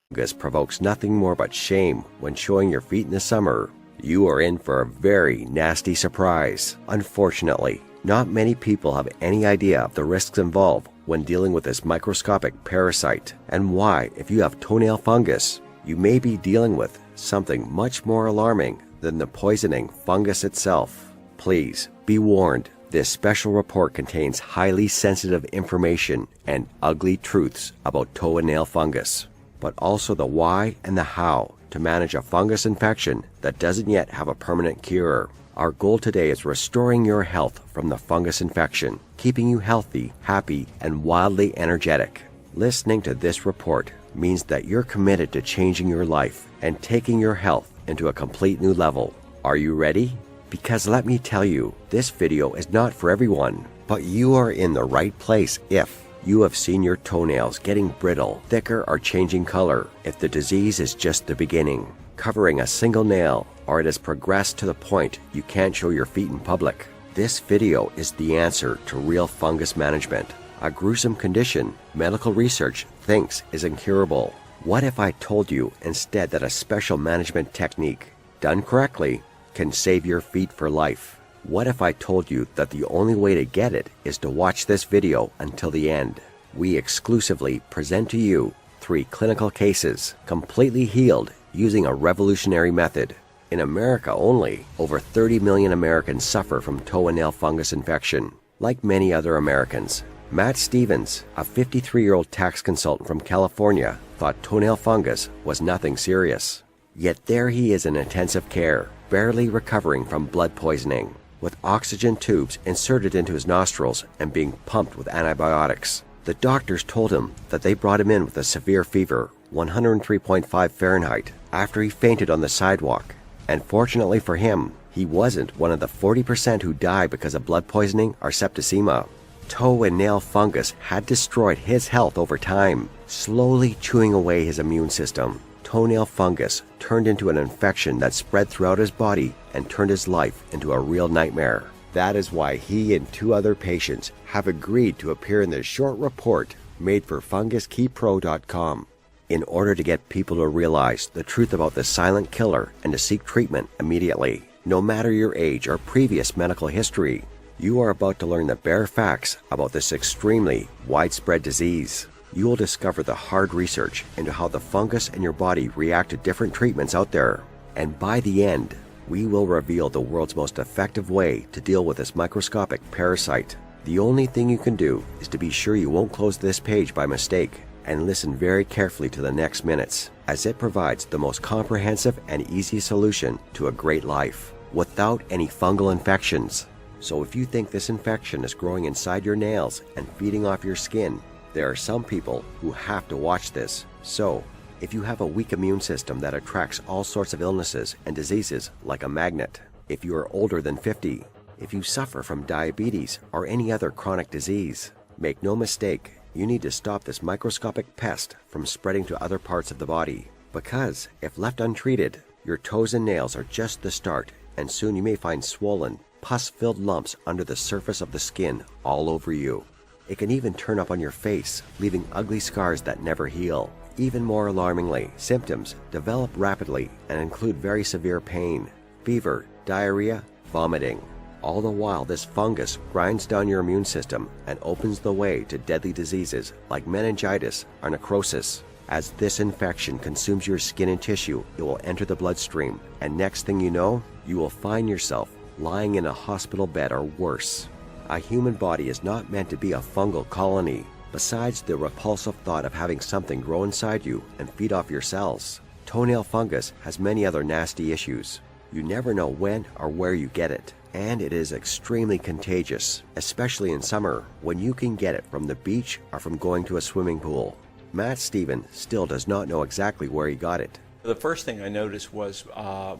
Fungus provokes nothing more but shame when showing your feet in the summer. You are in for a very nasty surprise. Unfortunately, not many people have any idea of the risks involved when dealing with this microscopic parasite, and why, if you have toenail fungus, you may be dealing with something much more alarming than the poisoning fungus itself. Please be warned, this special report contains highly sensitive information and ugly truths about toenail fungus, but also the why and the how to manage a fungus infection that doesn't yet have a permanent cure. Our goal today is restoring your health from the fungus infection, keeping you healthy, happy, and wildly energetic. Listening to this report means that you're committed to changing your life and taking your health into a complete new level. Are you ready? Because let me tell you, this video is not for everyone, but you are in the right place if you have seen your toenails getting brittle, thicker, or changing color, if the disease is just the beginning, covering a single nail, or it has progressed to the point you can't show your feet in public. This video is the answer to real fungus management, a gruesome condition medical research thinks is incurable. What if I told you instead that a special management technique, done correctly, can save your feet for life? What if I told you that the only way to get it is to watch this video until the end? We exclusively present to you 3 clinical cases, completely healed using a revolutionary method. In America only, over 30 million Americans suffer from toenail fungus infection. Like many other Americans, Matt Stevens, a 53-year-old tax consultant from California, thought toenail fungus was nothing serious. Yet there he is in intensive care, barely recovering from blood poisoning, with oxygen tubes inserted into his nostrils and being pumped with antibiotics. The doctors told him that they brought him in with a severe fever, 103.5 Fahrenheit, after he fainted on the sidewalk. And fortunately for him, he wasn't one of the 40% who die because of blood poisoning or septicemia. Toe and nail fungus had destroyed his health over time, slowly chewing away his immune system. Toenail fungus turned into an infection that spread throughout his body and turned his life into a real nightmare. That is why he and 2 other patients have agreed to appear in this short report made for FungusKeyPro.com. In order to get people to realize the truth about the silent killer and to seek treatment immediately, no matter your age or previous medical history, you are about to learn the bare facts about this extremely widespread disease. You will discover the hard research into how the fungus in your body react to different treatments out there. And by the end, we will reveal the world's most effective way to deal with this microscopic parasite. The only thing you can do is to be sure you won't close this page by mistake, and listen very carefully to the next minutes, as it provides the most comprehensive and easy solution to a great life, without any fungal infections. So if you think this infection is growing inside your nails and feeding off your skin, there are some people who have to watch this. So, if you have a weak immune system that attracts all sorts of illnesses and diseases like a magnet, if you are older than 50, if you suffer from diabetes or any other chronic disease, make no mistake, you need to stop this microscopic pest from spreading to other parts of the body. Because, if left untreated, your toes and nails are just the start, and soon you may find swollen, pus-filled lumps under the surface of the skin all over you. It can even turn up on your face, leaving ugly scars that never heal. Even more alarmingly, symptoms develop rapidly and include very severe pain, fever, diarrhea, vomiting. All the while, this fungus grinds down your immune system and opens the way to deadly diseases like meningitis or necrosis. As this infection consumes your skin and tissue, it will enter the bloodstream, and next thing you know, you will find yourself lying in a hospital bed or worse. A human body is not meant to be a fungal colony. Besides the repulsive thought of having something grow inside you and feed off your cells, toenail fungus has many other nasty issues. You never know when or where you get it, and it is extremely contagious, especially in summer when you can get it from the beach or from going to a swimming pool. Matt Stevens still does not know exactly where he got it. The first thing I noticed was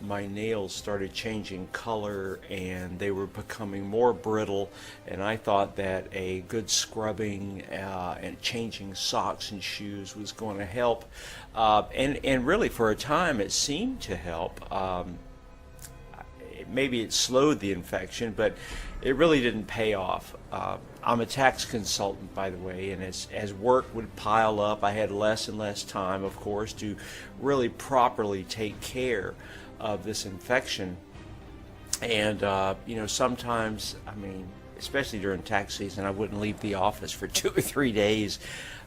my nails started changing color and they were becoming more brittle, and I thought that a good scrubbing and changing socks and shoes was going to help, and really for a time it seemed to help. Maybe it slowed the infection, but it really didn't pay off. I'm a tax consultant, by the way, and as work would pile up, I had less and less time, of course, to really properly take care of this infection. And, sometimes, especially during tax season, I wouldn't leave the office for 2 or 3 days,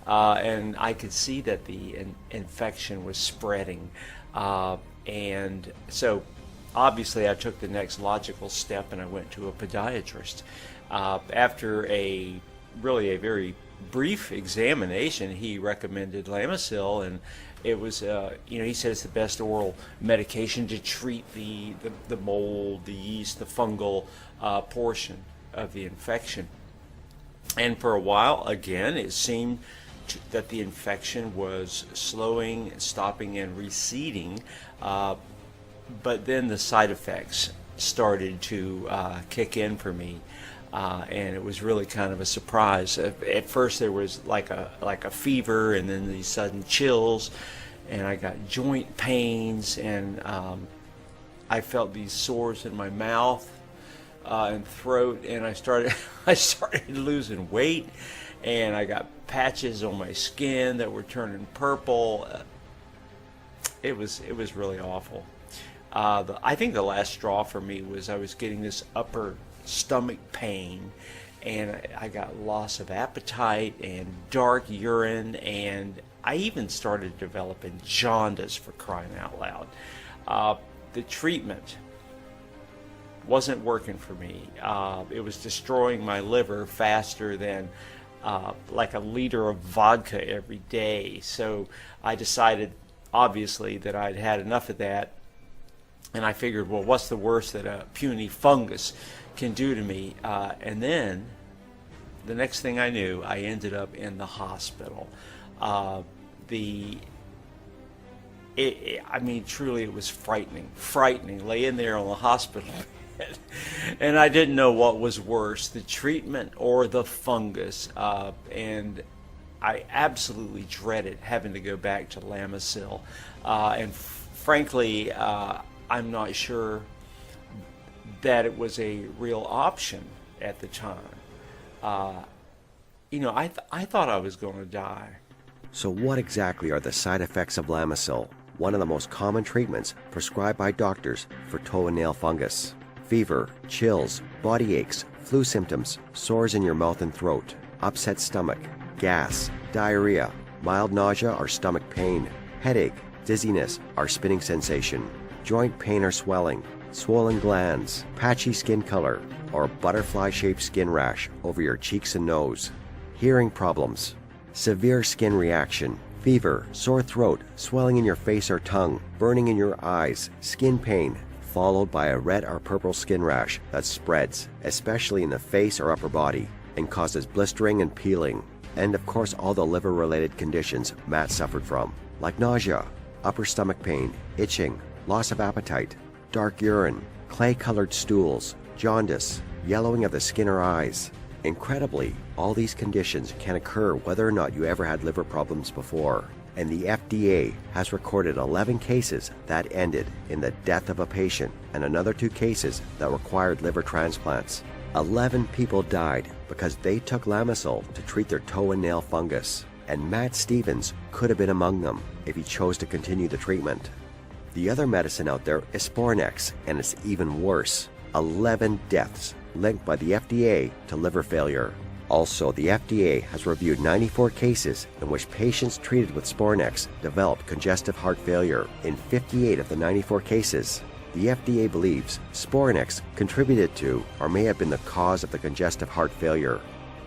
and I could see that the infection was spreading. And so, obviously, I took the next logical step, and I went to a podiatrist. After a very brief examination, he recommended Lamisil, and it was, he said it's the best oral medication to treat the mold, the yeast, the fungal portion of the infection. And for a while, again, it seemed that the infection was slowing, stopping, and receding, but then the side effects started to kick in for me. And it was really kind of a surprise. At first there was like a fever, and then these sudden chills, and I got joint pains, and I felt these sores in my mouth and throat, and I started losing weight, and I got patches on my skin that were turning purple. It was really awful. I think the last straw for me was I was getting this upper stomach pain, and I got loss of appetite and dark urine, and I even started developing jaundice, for crying out loud. The treatment wasn't working for me. It was destroying my liver faster than like a liter of vodka every day. So I decided, obviously, that I'd had enough of that, and I figured, well, what's the worst that a puny fungus can do to me? And then the next thing I knew, I ended up in the hospital. Truly, it was frightening, laying there on the hospital bed, and I didn't know what was worse, the treatment or the fungus, and I absolutely dreaded having to go back to Lamisil, and frankly, I'm not sure that it was a real option at the time. I thought I was going to die. So what exactly are the side effects of Lamisil, one of the most common treatments prescribed by doctors for toenail fungus? Fever, chills, body aches, flu symptoms, sores in your mouth and throat, upset stomach, gas, diarrhea, mild nausea or stomach pain, headache, dizziness or spinning sensation, joint pain or swelling, swollen glands, patchy skin color, or butterfly-shaped skin rash over your cheeks and nose, hearing problems, severe skin reaction, fever, sore throat, swelling in your face or tongue, burning in your eyes, skin pain, followed by a red or purple skin rash that spreads, especially in the face or upper body, and causes blistering and peeling, and of course all the liver-related conditions Matt suffered from, like nausea, upper stomach pain, itching, loss of appetite, dark urine, clay-colored stools, jaundice, yellowing of the skin or eyes. Incredibly, all these conditions can occur whether or not you ever had liver problems before, and the FDA has recorded 11 cases that ended in the death of a patient and another 2 cases that required liver transplants. 11 people died because they took Lamisil to treat their toe and nail fungus, and Matt Stevens could have been among them if he chose to continue the treatment. The other medicine out there is Spornex, and it's even worse. 11 deaths linked by the FDA to liver failure. Also, the FDA has reviewed 94 cases in which patients treated with Spornex developed congestive heart failure. In 58 of the 94 cases, the FDA believes Spornex contributed to or may have been the cause of the congestive heart failure.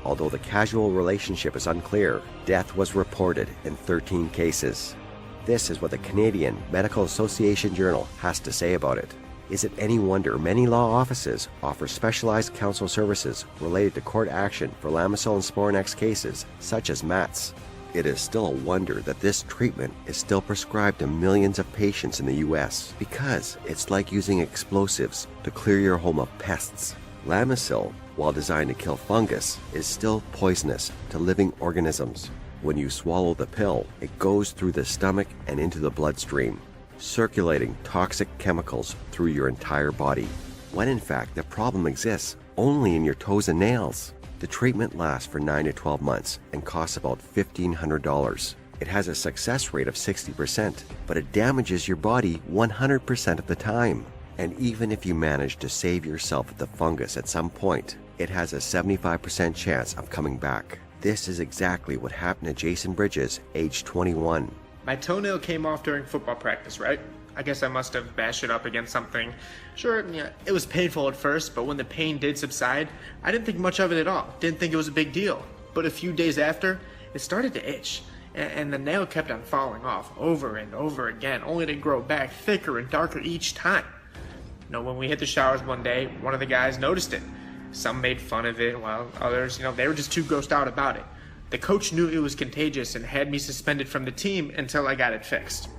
Although the causal relationship is unclear, death was reported in 13 cases. This is what the Canadian Medical Association Journal has to say about it. Is it any wonder many law offices offer specialized counsel services related to court action for Lamisil and Spornex cases, such as Matt's? It is still a wonder that this treatment is still prescribed to millions of patients in the US, because it's like using explosives to clear your home of pests. Lamisil, while designed to kill fungus, is still poisonous to living organisms. When you swallow the pill, it goes through the stomach and into the bloodstream, circulating toxic chemicals through your entire body, when in fact the problem exists only in your toes and nails. The treatment lasts for 9 to 12 months and costs about $1,500. It has a success rate of 60%, but it damages your body 100% of the time. And even if you manage to save yourself the fungus at some point, it has a 75% chance of coming back. This is exactly what happened to Jason Bridges, age 21. My toenail came off during football practice, right? I guess I must have bashed it up against something. Sure, yeah, it was painful at first, but when the pain did subside, I didn't think much of it at all. Didn't think it was a big deal. But a few days after, it started to itch, and the nail kept on falling off over and over again, only to grow back thicker and darker each time. When we hit the showers one day, one of the guys noticed it. Some made fun of it, while others, they were just too grossed out about it. The coach knew it was contagious and had me suspended from the team until I got it fixed.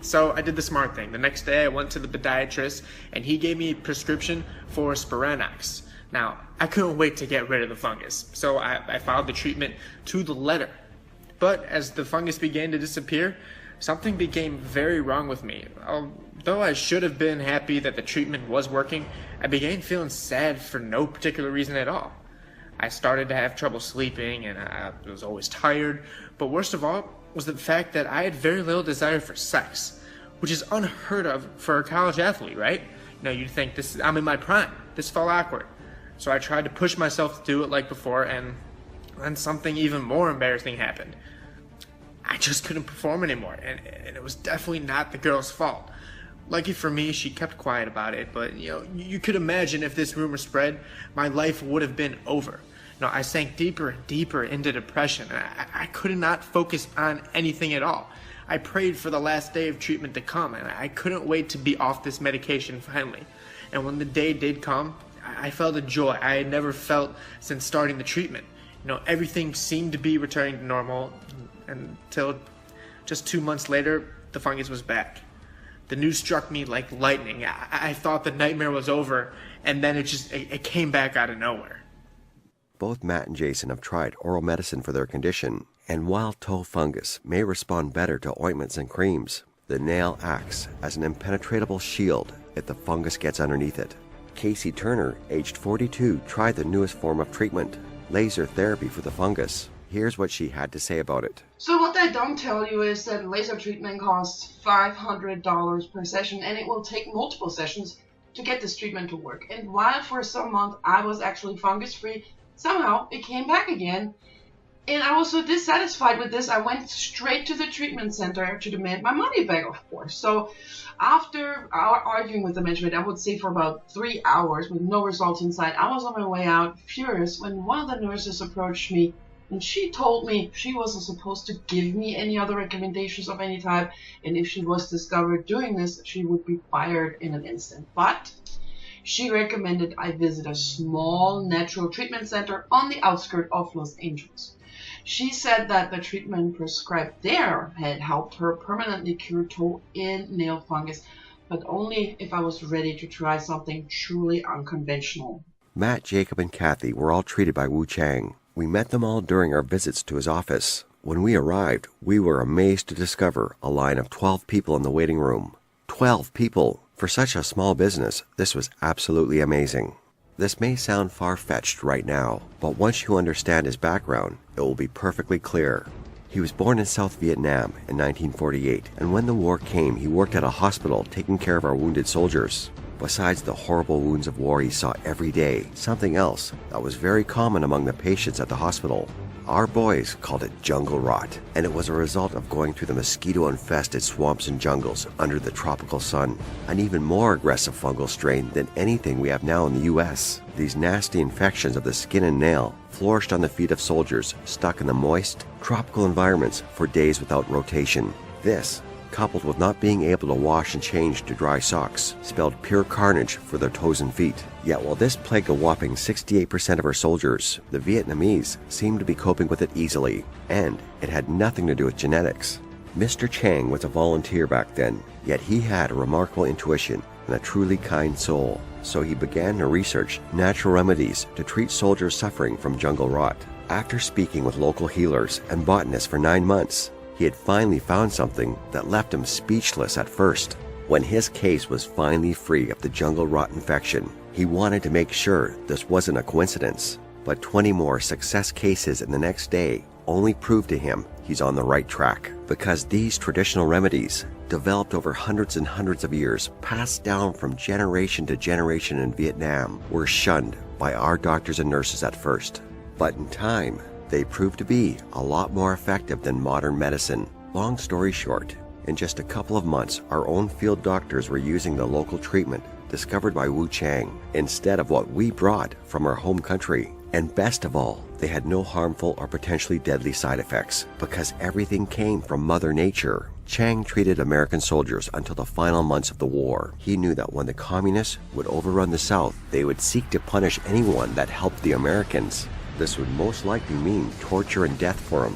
So I did the smart thing. The next day I went to the podiatrist and he gave me a prescription for Spiranox. Now, I couldn't wait to get rid of the fungus, so I followed the treatment to the letter. But as the fungus began to disappear, something became very wrong with me. Although I should have been happy that the treatment was working, I began feeling sad for no particular reason at all. I started to have trouble sleeping and I was always tired, but worst of all was the fact that I had very little desire for sex, which is unheard of for a college athlete, right? You'd think I'm in my prime. This felt awkward. So I tried to push myself to do it like before, and then something even more embarrassing happened. I just couldn't perform anymore, and it was definitely not the girl's fault. Lucky for me, she kept quiet about it, but you could imagine if this rumor spread, my life would have been over. I sank deeper and deeper into depression. I could not focus on anything at all. I prayed for the last day of treatment to come, and I couldn't wait to be off this medication finally. And when the day did come, I felt a joy I had never felt since starting the treatment. Everything seemed to be returning to normal until just 2 months later, the fungus was back. The news struck me like lightning. I thought the nightmare was over, and then it came back out of nowhere. Both Matt and Jason have tried oral medicine for their condition, and while toe fungus may respond better to ointments and creams, the nail acts as an impenetrable shield if the fungus gets underneath it. Casey Turner, aged 42, tried the newest form of treatment, laser therapy for the fungus. Here's what she had to say about it. So what they don't tell you is that laser treatment costs $500 per session, and it will take multiple sessions to get this treatment to work. And while for some months I was actually fungus-free, somehow it came back again. And I was so dissatisfied with this, I went straight to the treatment center to demand my money back, of course. So after arguing with the management, I would say for about 3 hours with no results in sight, I was on my way out, furious, when one of the nurses approached me and she told me she wasn't supposed to give me any other recommendations of any type, and if she was discovered doing this, she would be fired in an instant. But she recommended I visit a small natural treatment center on the outskirts of Los Angeles. She said that the treatment prescribed there had helped her permanently cure toe and nail fungus, but only if I was ready to try something truly unconventional. Matt, Jacob, and Kathy were all treated by Wu Chang. We met them all during our visits to his office. When we arrived, we were amazed to discover a line of 12 people in the waiting room. 12 people! For such a small business, this was absolutely amazing. This may sound far-fetched right now, but once you understand his background, it will be perfectly clear. He was born in South Vietnam in 1948, and when the war came, he worked at a hospital taking care of our wounded soldiers. Besides the horrible wounds of war he saw every day, something else that was very common among the patients at the hospital. Our boys called it jungle rot, and it was a result of going through the mosquito-infested swamps and jungles under the tropical sun, an even more aggressive fungal strain than anything we have now in the U.S. These nasty infections of the skin and nail flourished on the feet of soldiers stuck in the moist, tropical environments for days without rotation. This, coupled with not being able to wash and change to dry socks, spelled pure carnage for their toes and feet. Yet while this plagued a whopping 68% of our soldiers, the Vietnamese seemed to be coping with it easily, and it had nothing to do with genetics. Mr. Chang was a volunteer back then, yet he had a remarkable intuition and a truly kind soul, so he began to research natural remedies to treat soldiers suffering from jungle rot. After speaking with local healers and botanists for 9 months, he had finally found something that left him speechless at first. When his case was finally free of the jungle rot infection, he wanted to make sure this wasn't a coincidence. but 20 more success cases in the next day only prove to him he's on the right track, because these traditional remedies, developed over hundreds and hundreds of years, passed down from generation to generation in Vietnam, were shunned by our doctors and nurses at first. But in time, they proved to be a lot more effective than modern medicine. Long story short, in just a couple of months, our own field doctors were using the local treatment discovered by Wu Chang instead of what we brought from our home country. And best of all, they had no harmful or potentially deadly side effects, because everything came from Mother Nature. Chang treated American soldiers until the final months of the war. He knew that when the communists would overrun the South, they would seek to punish anyone that helped the Americans. This would most likely mean torture and death for him.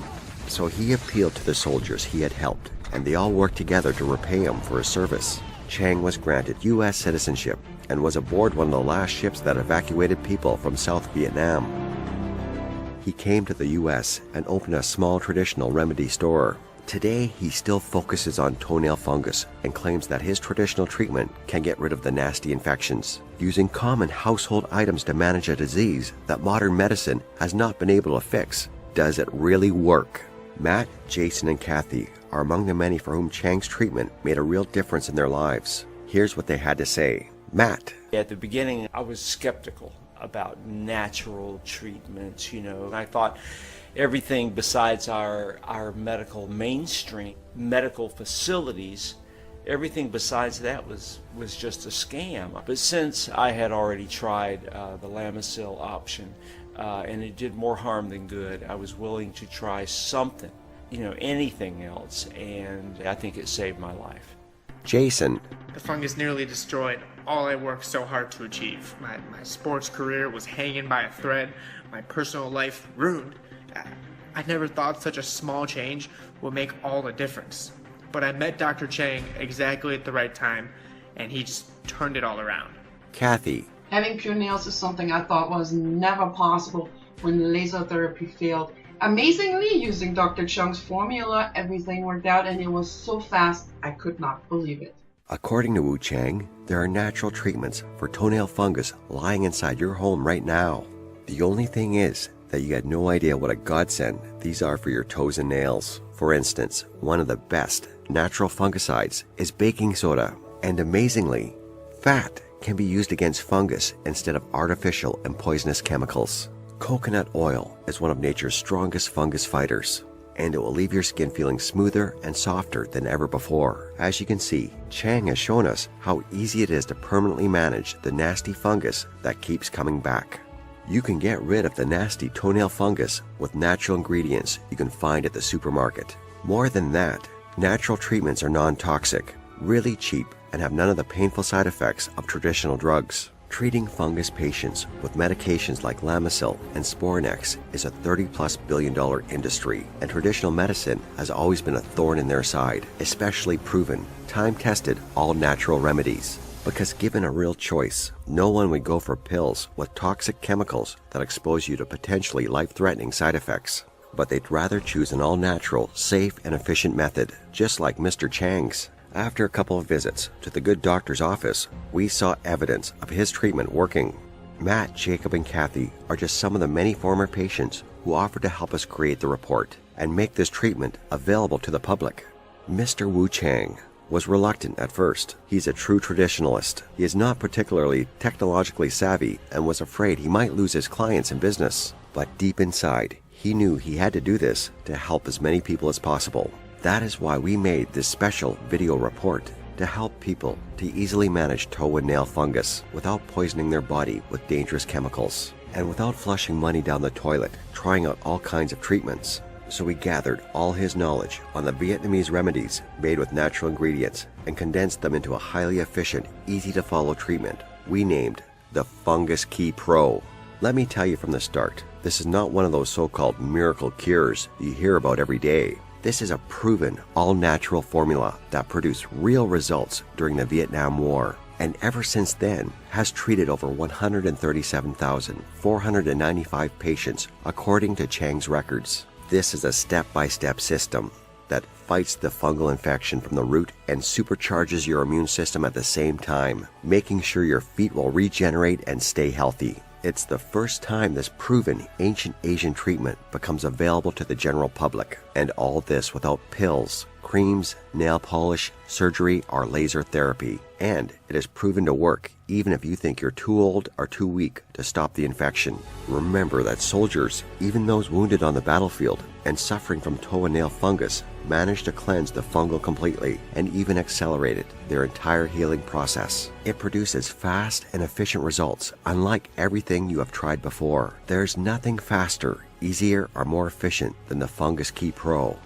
So he appealed to the soldiers he had helped, and they all worked together to repay him for his service. Chang was granted U.S. citizenship and was aboard one of the last ships that evacuated people from South Vietnam. He came to the U.S. and opened a small traditional remedy store. Today, he still focuses on toenail fungus and claims that his traditional treatment can get rid of the nasty infections, using common household items to manage a disease that modern medicine has not been able to fix. Does it really work? Matt, Jason, and Kathy are among the many for whom Chang's treatment made a real difference in their lives. Here's what they had to say. Matt. At the beginning, I was skeptical about natural treatments, I thought everything besides our medical mainstream, medical facilities, everything besides that was just a scam. But since I had already tried the Lamisil option, and it did more harm than good, I was willing to try something, anything else, and I think it saved my life. Jason. The fungus nearly destroyed all I worked so hard to achieve. My sports career was hanging by a thread, my personal life ruined. I never thought such a small change would make all the difference. But I met Dr. Chang exactly at the right time, and he just turned it all around. Kathy. Having pure nails is something I thought was never possible when laser therapy failed. Amazingly, using Dr. Chang's formula, everything worked out, and it was so fast, I could not believe it. According to Wu Chang, there are natural treatments for toenail fungus lying inside your home right now. The only thing is that you had no idea what a godsend these are for your toes and nails. For instance, one of the best natural fungicides is baking soda, and amazingly, fat can be used against fungus instead of artificial and poisonous chemicals. Coconut oil is one of nature's strongest fungus fighters, and it will leave your skin feeling smoother and softer than ever before. As you can see, Chang has shown us how easy it is to permanently manage the nasty fungus that keeps coming back. You can get rid of the nasty toenail fungus with natural ingredients you can find at the supermarket. More than that, natural treatments are non-toxic, really cheap, and have none of the painful side effects of traditional drugs. Treating fungus patients with medications like Lamisil and Spornex is a $30+ billion industry, and traditional medicine has always been a thorn in their side, especially proven, time-tested, all-natural remedies. Because given a real choice, no one would go for pills with toxic chemicals that expose you to potentially life-threatening side effects. But they'd rather choose an all-natural, safe, and efficient method, just like Mr. Chang's. After a couple of visits to the good doctor's office, we saw evidence of his treatment working. Matt, Jacob, and Kathy are just some of the many former patients who offered to help us create the report and make this treatment available to the public. Mr. Wu Chang was reluctant at first. He's a true traditionalist. He is not particularly technologically savvy and was afraid he might lose his clients and business. But deep inside, he knew he had to do this to help as many people as possible. That is why we made this special video report, to help people to easily manage toe and nail fungus without poisoning their body with dangerous chemicals, and without flushing money down the toilet, trying out all kinds of treatments. So we gathered all his knowledge on the Vietnamese remedies made with natural ingredients and condensed them into a highly efficient, easy-to-follow treatment we named the Fungus Key Pro. Let me tell you from the start, this is not one of those so-called miracle cures you hear about every day. This is a proven, all-natural formula that produced real results during the Vietnam War, and ever since then has treated over 137,495 patients according to Chang's records. This is a step-by-step system that fights the fungal infection from the root and supercharges your immune system at the same time, making sure your feet will regenerate and stay healthy. It's the first time this proven ancient Asian treatment becomes available to the general public, and all this without pills, creams, nail polish, surgery, or laser therapy. And it is proven to work even if you think you're too old or too weak to stop the infection. Remember that soldiers, even those wounded on the battlefield and suffering from toenail fungus, managed to cleanse the fungal completely and even accelerated their entire healing process. It produces fast and efficient results, unlike everything you have tried before. There's nothing faster, easier, or more efficient than the Fungus Key Pro.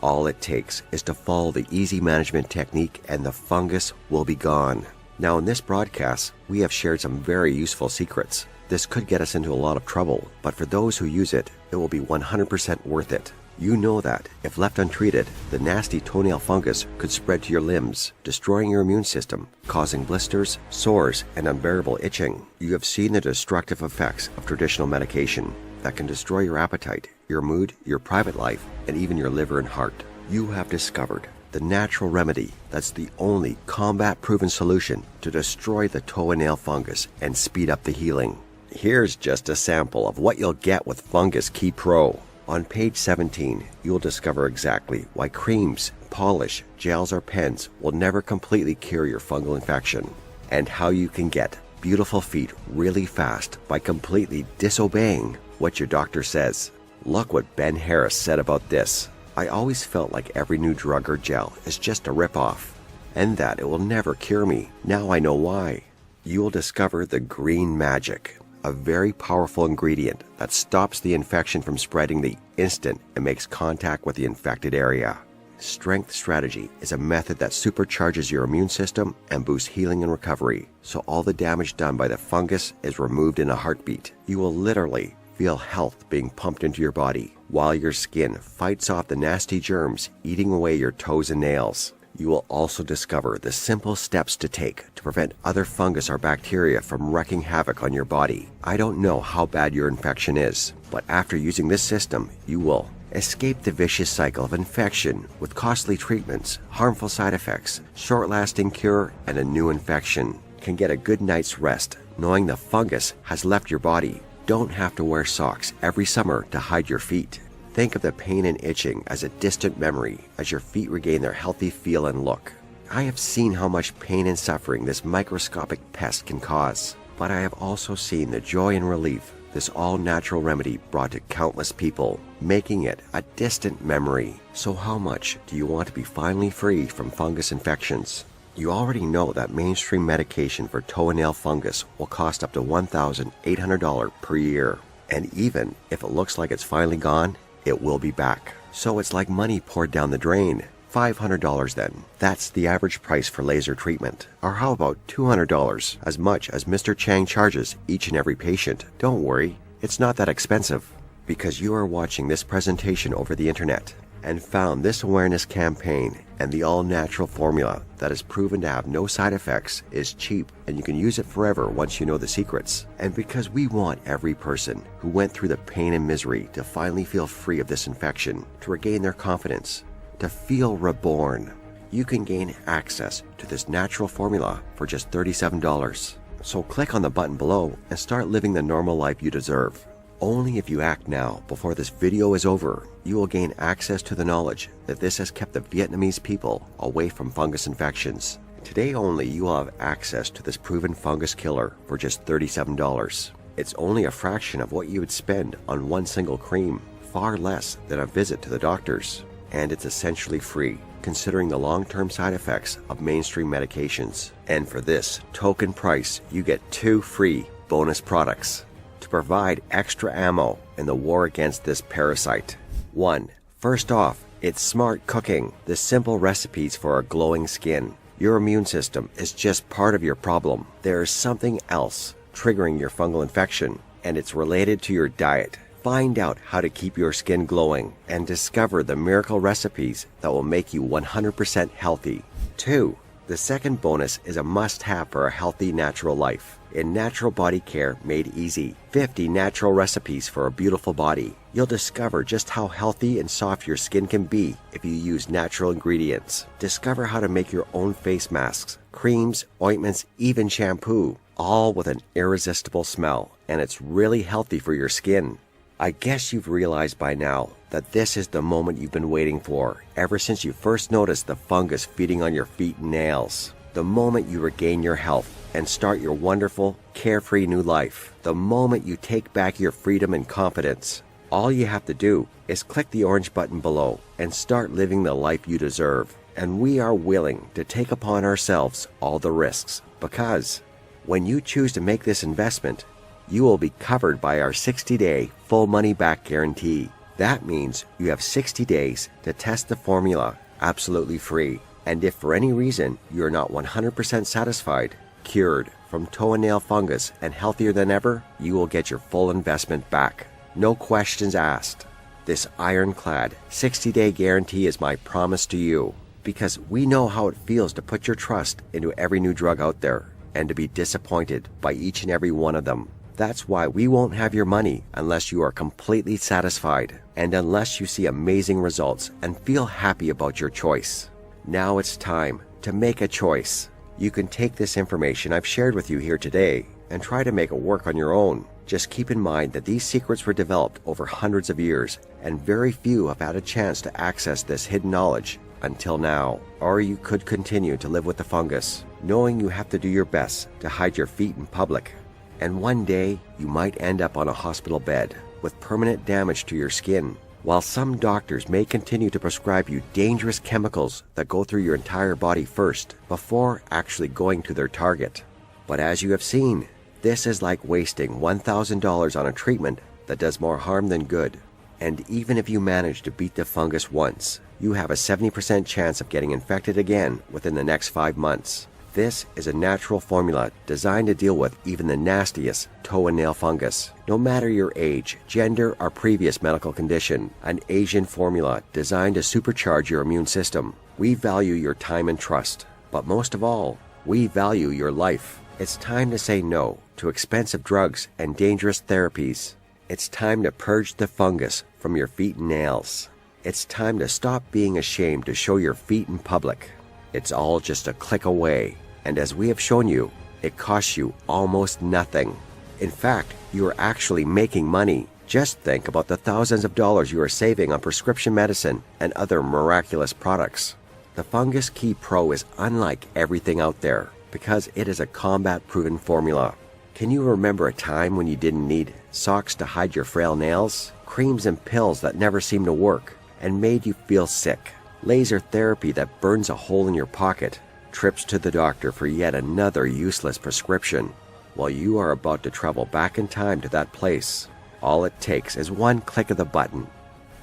All it takes is to follow the easy management technique and the fungus will be gone. Now in this broadcast, we have shared some very useful secrets. This could get us into a lot of trouble, but for those who use it, it will be 100% worth it. You know that, if left untreated, the nasty toenail fungus could spread to your limbs, destroying your immune system, causing blisters, sores, and unbearable itching. You have seen the destructive effects of traditional medication that can destroy your appetite, your mood, your private life, and even your liver and heart. You have discovered the natural remedy that's the only combat-proven solution to destroy the toenail fungus and speed up the healing. Here's just a sample of what you'll get with Fungus Key Pro. On page 17, you'll discover exactly why creams, polish, gels, or pens will never completely cure your fungal infection, and how you can get beautiful feet really fast by completely disobeying what your doctor says. Look what Ben Harris said about this. I always felt like every new drug or gel is just a rip-off, and that it will never cure me. Now I know why. You will discover the green magic, a very powerful ingredient that stops the infection from spreading the instant it makes contact with the infected area. Strength Strategy is a method that supercharges your immune system and boosts healing and recovery, so all the damage done by the fungus is removed in a heartbeat. You will literally feel health being pumped into your body, while your skin fights off the nasty germs eating away your toes and nails. You will also discover the simple steps to take to prevent other fungus or bacteria from wreaking havoc on your body. I don't know how bad your infection is, but after using this system, you will escape the vicious cycle of infection with costly treatments, harmful side effects, short-lasting cure, and a new infection. Can get a good night's rest knowing the fungus has left your body. Don't have to wear socks every summer to hide your feet. Think of the pain and itching as a distant memory as your feet regain their healthy feel and look. I have seen how much pain and suffering this microscopic pest can cause, but I have also seen the joy and relief this all-natural remedy brought to countless people, making it a distant memory. So how much do you want to be finally free from fungus infections? You already know that mainstream medication for toenail fungus will cost up to $1,800 per year. And even if it looks like it's finally gone, it will be back. So it's like money poured down the drain. $500 then. That's the average price for laser treatment. Or how about $200, as much as Mr. Chang charges each and every patient? Don't worry, it's not that expensive, because you are watching this presentation over the internet and found this awareness campaign, and the all-natural formula that is proven to have no side effects is cheap, and you can use it forever once you know the secrets. And because we want every person who went through the pain and misery to finally feel free of this infection, to regain their confidence, to feel reborn, you can gain access to this natural formula for just $37. So click on the button below and start living the normal life you deserve. Only if you act now, before this video is over, you will gain access to the knowledge that this has kept the Vietnamese people away from fungus infections. Today only, you will have access to this proven fungus killer for just $37. It's only a fraction of what you would spend on one single cream, far less than a visit to the doctors. And it's essentially free, considering the long-term side effects of mainstream medications. And for this token price, you get 2 free bonus products to provide extra ammo in the war against this parasite. 1. First off, it's smart cooking. The simple recipes for a glowing skin. Your immune system is just part of your problem. There is something else triggering your fungal infection, and it's related to your diet. Find out how to keep your skin glowing and discover the miracle recipes that will make you 100% healthy. 2. The second bonus is a must-have for a healthy natural life. In Natural Body Care Made Easy, 50 natural recipes for a beautiful body. You'll discover just how healthy and soft your skin can be if you use natural ingredients. Discover how to make your own face masks, creams, ointments, even shampoo, all with an irresistible smell, and it's really healthy for your skin. I guess you've realized by now that this is the moment you've been waiting for, ever since you first noticed the fungus feeding on your feet and nails. The moment you regain your health and start your wonderful, carefree new life. The moment you take back your freedom and confidence. All you have to do is click the orange button below and start living the life you deserve. And we are willing to take upon ourselves all the risks, because when you choose to make this investment, you will be covered by our 60-day full money back guarantee. That means you have 60 days to test the formula absolutely free. And if for any reason you are not 100% satisfied, cured from toenail fungus and healthier than ever, you will get your full investment back. No questions asked. This ironclad 60-day guarantee is my promise to you, because we know how it feels to put your trust into every new drug out there and to be disappointed by each and every one of them. That's why we won't have your money unless you are completely satisfied and unless you see amazing results and feel happy about your choice. Now it's time to make a choice. You can take this information I've shared with you here today and try to make it work on your own. Just keep in mind that these secrets were developed over hundreds of years, and very few have had a chance to access this hidden knowledge until now. Or you could continue to live with the fungus, knowing you have to do your best to hide your feet in public. And one day, you might end up on a hospital bed with permanent damage to your skin, while some doctors may continue to prescribe you dangerous chemicals that go through your entire body first, before actually going to their target. But as you have seen, this is like wasting $1,000 on a treatment that does more harm than good. And even if you manage to beat the fungus once, you have a 70% chance of getting infected again within the next 5 months. This is a natural formula designed to deal with even the nastiest toenail fungus. No matter your age, gender, or previous medical condition, an Asian formula designed to supercharge your immune system. We value your time and trust, but most of all, we value your life. It's time to say no to expensive drugs and dangerous therapies. It's time to purge the fungus from your feet and nails. It's time to stop being ashamed to show your feet in public. It's all just a click away, and as we have shown you, it costs you almost nothing. In fact, you are actually making money. Just think about the thousands of dollars you are saving on prescription medicine and other miraculous products. The Fungus Key Pro is unlike everything out there, because it is a combat-proven formula. Can you remember a time when you didn't need socks to hide your frail nails, creams and pills that never seemed to work and made you feel sick, laser therapy that burns a hole in your pocket, trips to the doctor for yet another useless prescription? Well, you are about to travel back in time to that place. All it takes is one click of the button.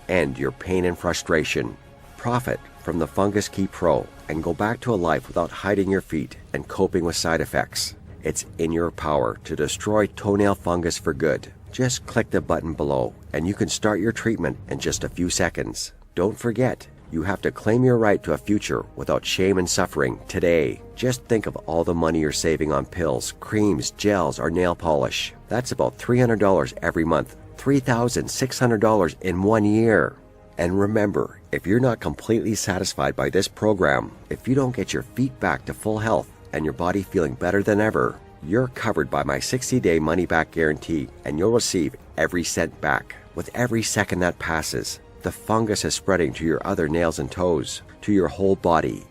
End your pain and frustration. Profit from the Fungus Key Pro and go back to a life without hiding your feet and coping with side effects. It's in your power to destroy toenail fungus for good. Just click the button below and you can start your treatment in just a few seconds. Don't forget, you have to claim your right to a future without shame and suffering today. Just think of all the money you're saving on pills, creams, gels, or nail polish. That's about $300 every month. $3,600 in 1 year. And remember, if you're not completely satisfied by this program, if you don't get your feet back to full health and your body feeling better than ever, you're covered by my 60-day money-back guarantee, and you'll receive every cent back. With every second that passes, the fungus is spreading to your other nails and toes, to your whole body.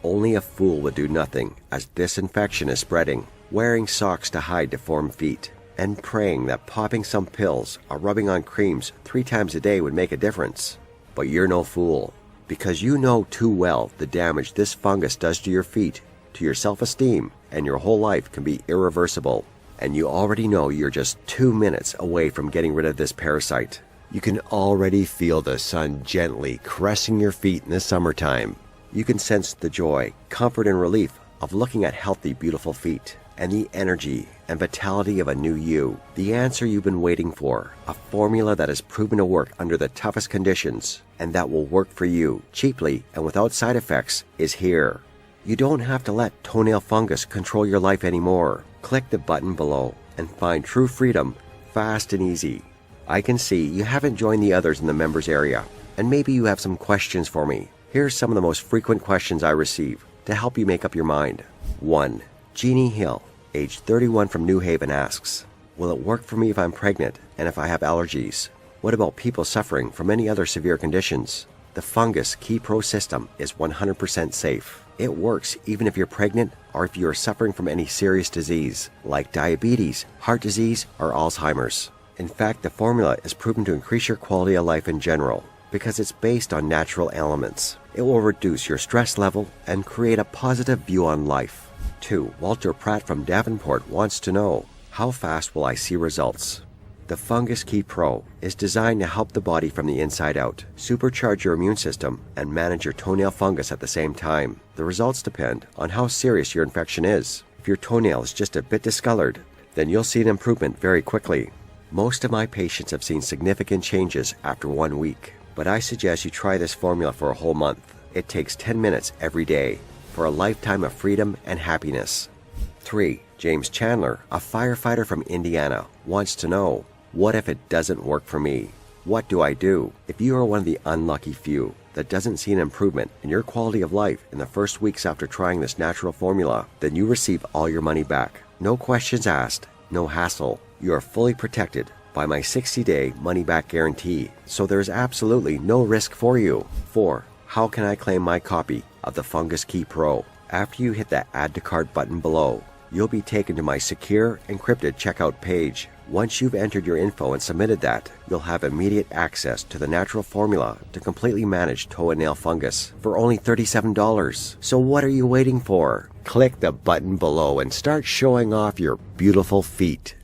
Only a fool would do nothing, as this infection is spreading, wearing socks to hide deformed feet, and praying that popping some pills or rubbing on creams 3 times a day would make a difference. But you're no fool, because you know too well the damage this fungus does to your feet, to your self-esteem, and your whole life can be irreversible. And you already know you're just 2 minutes away from getting rid of this parasite. You can already feel the sun gently caressing your feet in the summertime. You can sense the joy, comfort, and relief of looking at healthy, beautiful feet, and the energy and vitality of a new you. The answer you've been waiting for, a formula that has proven to work under the toughest conditions, and that will work for you cheaply and without side effects, is here. You don't have to let toenail fungus control your life anymore. Click the button below and find true freedom, fast and easy. I can see you haven't joined the others in the members area, and maybe you have some questions for me. Here's some of the most frequent questions I receive to help you make up your mind. 1. Jeannie Hill, age 31 from New Haven asks, will it work for me if I'm pregnant and if I have allergies? What about people suffering from any other severe conditions? The Fungus Key Pro system is 100% safe. It works even if you're pregnant or if you are suffering from any serious disease, like diabetes, heart disease, or Alzheimer's. In fact, the formula is proven to increase your quality of life in general because it's based on natural elements. It will reduce your stress level and create a positive view on life. 2. Walter Pratt from Davenport wants to know, how fast will I see results? The Fungus Key Pro is designed to help the body from the inside out, supercharge your immune system, and manage your toenail fungus at the same time. The results depend on how serious your infection is. If your toenail is just a bit discolored, then you'll see an improvement very quickly. Most of my patients have seen significant changes after 1 week, but I suggest you try this formula for a whole month. It takes 10 minutes every day for a lifetime of freedom and happiness. 3. James Chandler, a firefighter from Indiana, wants to know, what if it doesn't work for me? What do I do? If you are one of the unlucky few that doesn't see an improvement in your quality of life in the first weeks after trying this natural formula, then you receive all your money back. No questions asked, no hassle. You are fully protected by my 60-day money-back guarantee, so there is absolutely no risk for you. 4. How can I claim my copy of the Fungus Key Pro? After you hit the Add to Cart button below, you'll be taken to my secure, encrypted checkout page. Once you've entered your info and submitted that, you'll have immediate access to the natural formula to completely manage toe and nail fungus for only $37. So what are you waiting for? Click the button below and start showing off your beautiful feet.